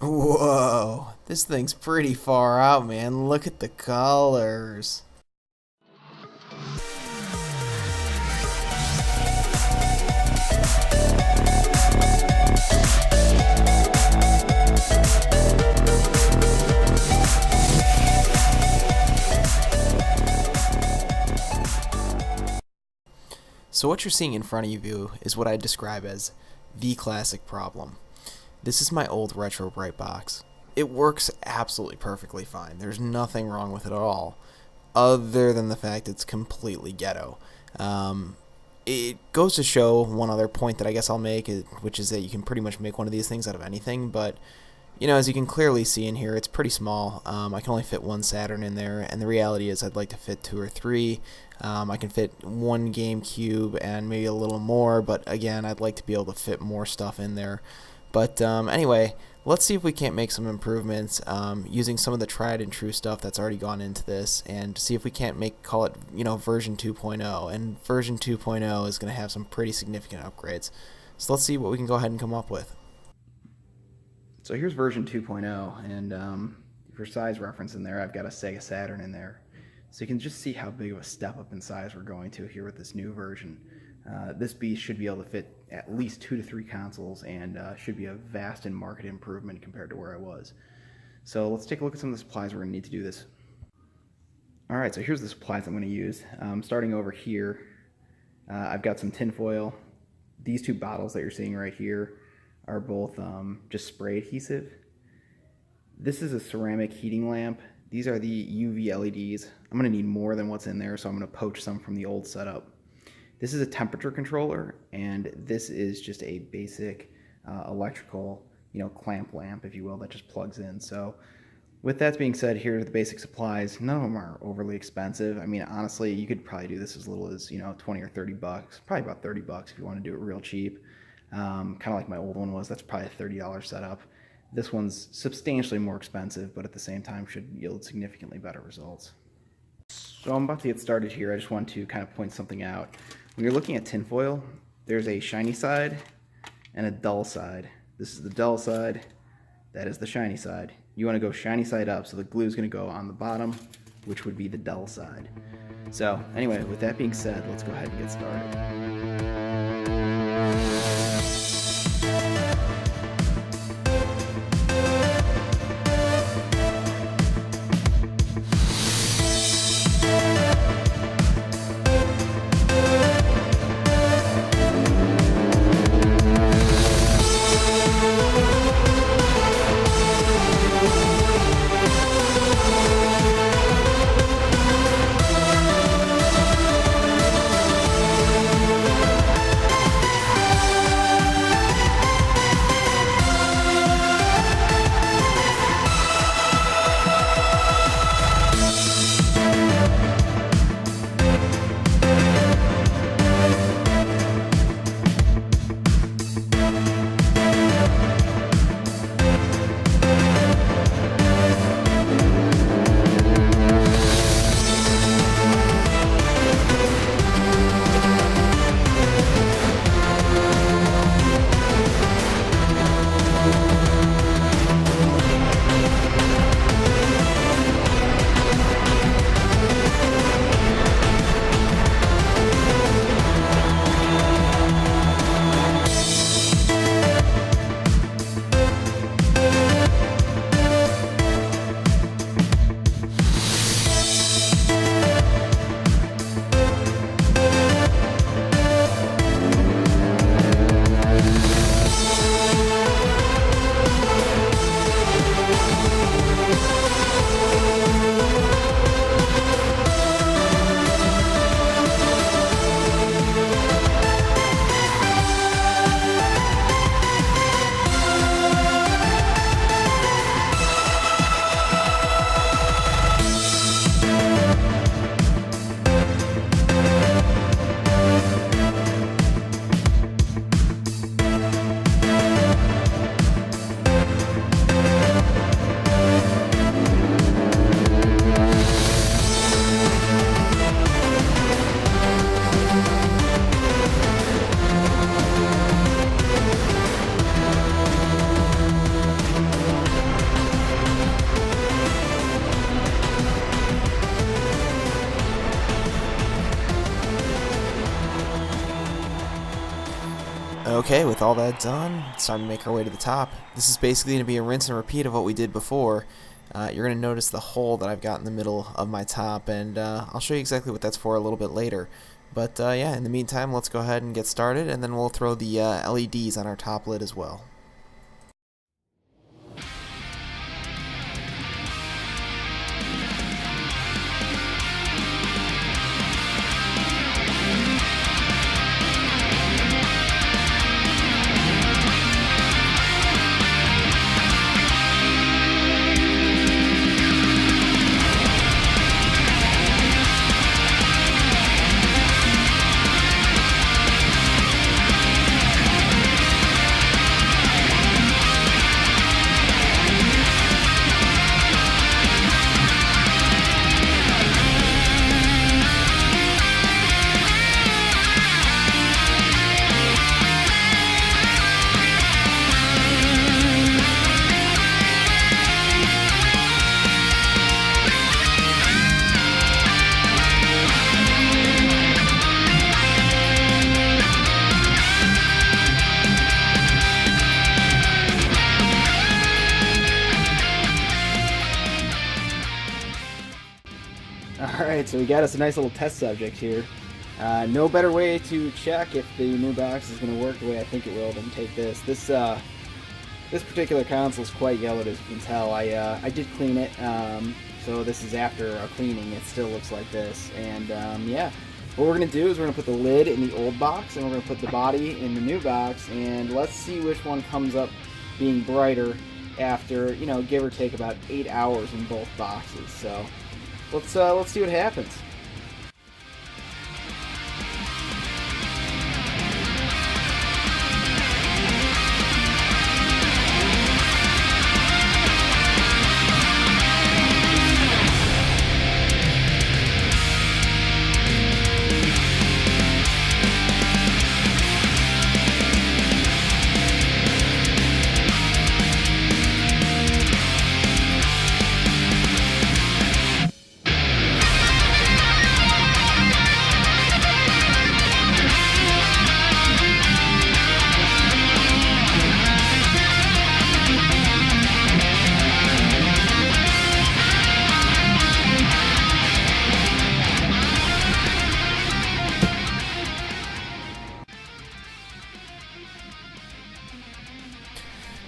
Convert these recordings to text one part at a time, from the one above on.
Whoa, this thing's pretty far out, man. Look at the colors. So what you're seeing in front of you is what I describe as the classic problem. This is my old Retrobright box. It works absolutely perfectly fine. There's nothing wrong with it at all, other than the fact it's completely ghetto. It goes to show one other point that I guess I'll make, which is that you can pretty much make one of these things out of anything, but you know, as you can clearly see in here, it's pretty small. I can only fit one Saturn in there, and the reality is I'd like to fit 2 or 3. I can fit 1 GameCube and maybe a little more, but again, I'd like to be able to fit more stuff in there. But anyway, let's see if we can't make some improvements using some of the tried and true stuff that's already gone into this, and see if we can't call it, you know, version 2.0. And version 2.0 is going to have some pretty significant upgrades. So let's see what we can go ahead and come up with. So here's version 2.0, and for size reference in there, I've got a Sega Saturn in there. So you can just see how big of a step up in size we're going to here with this new version. This beast should be able to fit at least 2 to 3 consoles, and should be a vast and marked improvement compared to where I was. So let's take a look at some of the supplies we're going to need to do this. Alright, so here's the supplies I'm going to use. Starting over here, I've got some tin foil. These 2 bottles that you're seeing right here are both just spray adhesive. This is a ceramic heating lamp. These are the UV LEDs. I'm going to need more than what's in there, so I'm going to poach some from the old setup. This is a temperature controller, and this is just a basic electrical, clamp lamp, if you will, that just plugs in. So with that being said, here are the basic supplies. None of them are overly expensive. I mean, honestly, you could probably do this as little as, 20 or 30 bucks. Probably about 30 bucks if you want to do it real cheap. Kind of like my old one was. That's probably a $30 setup. This one's substantially more expensive, but at the same time should yield significantly better results. So I'm about to get started here. I just want to kind of point something out. When you're looking at tinfoil, there's a shiny side and a dull side. This is the dull side. That is the shiny side. You want to go shiny side up, so the glue is going to go on the bottom, which would be the dull side. So anyway, with that being said, let's go ahead and get started. Okay, with all that done, it's time to make our way to the top. This is basically going to be a rinse and repeat of what we did before. You're going to notice the hole that I've got in the middle of my top, and I'll show you exactly what that's for a little bit later. But yeah, in the meantime, let's go ahead and get started, and then we'll throw the LEDs on our top lid as well. Alright, so we got us a nice little test subject here. No better way to check if the new box is going to work the way I think it will than take this. This particular console is quite yellowed, as you can tell. I did clean it, so this is after a cleaning. It still looks like this. And yeah, what we're going to do is we're going to put the lid in the old box, and we're going to put the body in the new box, and let's see which one comes up being brighter after, you know, give or take about 8 hours in both boxes. So let's see what happens.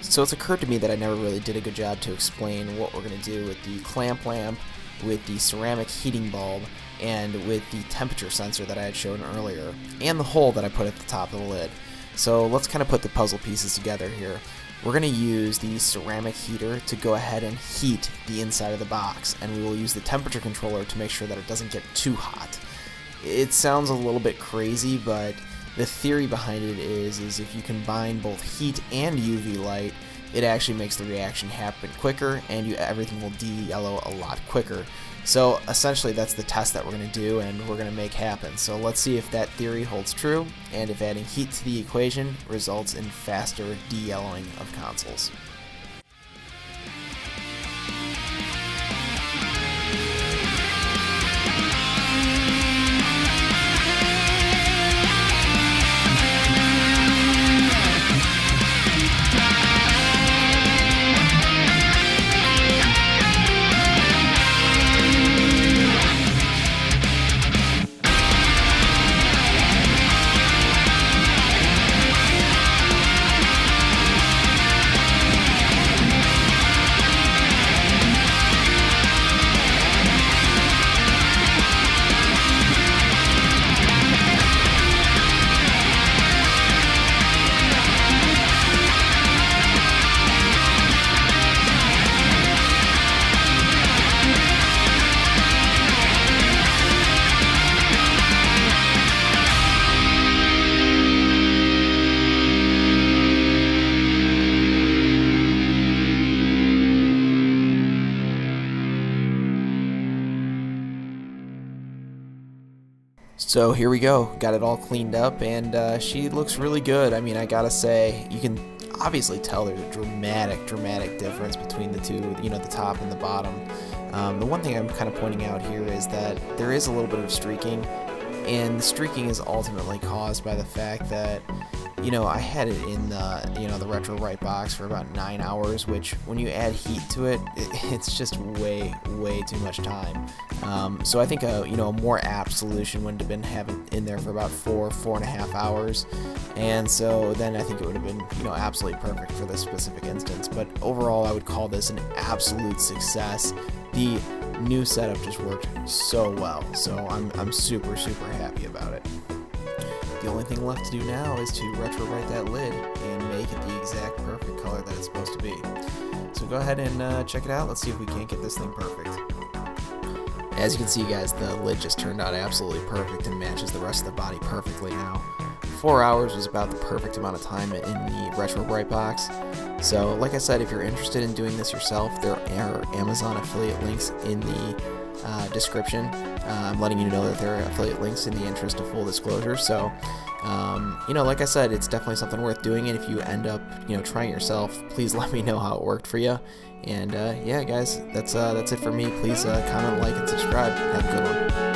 So it's occurred to me that I never really did a good job to explain what we're going to do with the clamp lamp, with the ceramic heating bulb, and with the temperature sensor that I had shown earlier, and the hole that I put at the top of the lid. So let's kind of put the puzzle pieces together here. We're going to use the ceramic heater to go ahead and heat the inside of the box, and we will use the temperature controller to make sure that it doesn't get too hot. It sounds a little bit crazy, but the theory behind it is if you combine both heat and UV light, it actually makes the reaction happen quicker, and everything will de-yellow a lot quicker. So essentially that's the test that we're going to do, and we're going to make happen. So let's see if that theory holds true, and if adding heat to the equation results in faster de-yellowing of consoles. So here we go, got it all cleaned up, and she looks really good. I mean, I gotta say, you can obviously tell there's a dramatic difference between the two, you know, the top and the bottom. The one thing I'm kind of pointing out here is that there is a little bit of streaking, and the streaking is ultimately caused by the fact that you know, I had it in the, you know, the Retrobright box for about 9 hours, which when you add heat to it, it's just way too much time. So I think you know, a more apt solution would have been having in there for about 4.5 hours, and so then I think it would have been, you know, absolutely perfect for this specific instance. But overall, I would call this an absolute success. The new setup just worked so well, so I'm super happy about it. The only thing left to do now is to retrowrite that lid and make it the exact perfect color that it's supposed to be. So go ahead and check it out. Let's see if we can't get this thing perfect. As you can see, guys, the lid just turned out absolutely perfect and matches the rest of the body perfectly now. 4 hours was about the perfect amount of time in the Retrobright box. So like I said, if you're interested in doing this yourself, there are Amazon affiliate links in the description. I'm letting you know that there are affiliate links in the interest of full disclosure. So, you know, like I said, it's definitely something worth doing. And if you end up, you know, trying it yourself, please let me know how it worked for you. And yeah, guys, that's it for me. Please comment, like, and subscribe. Have a good one.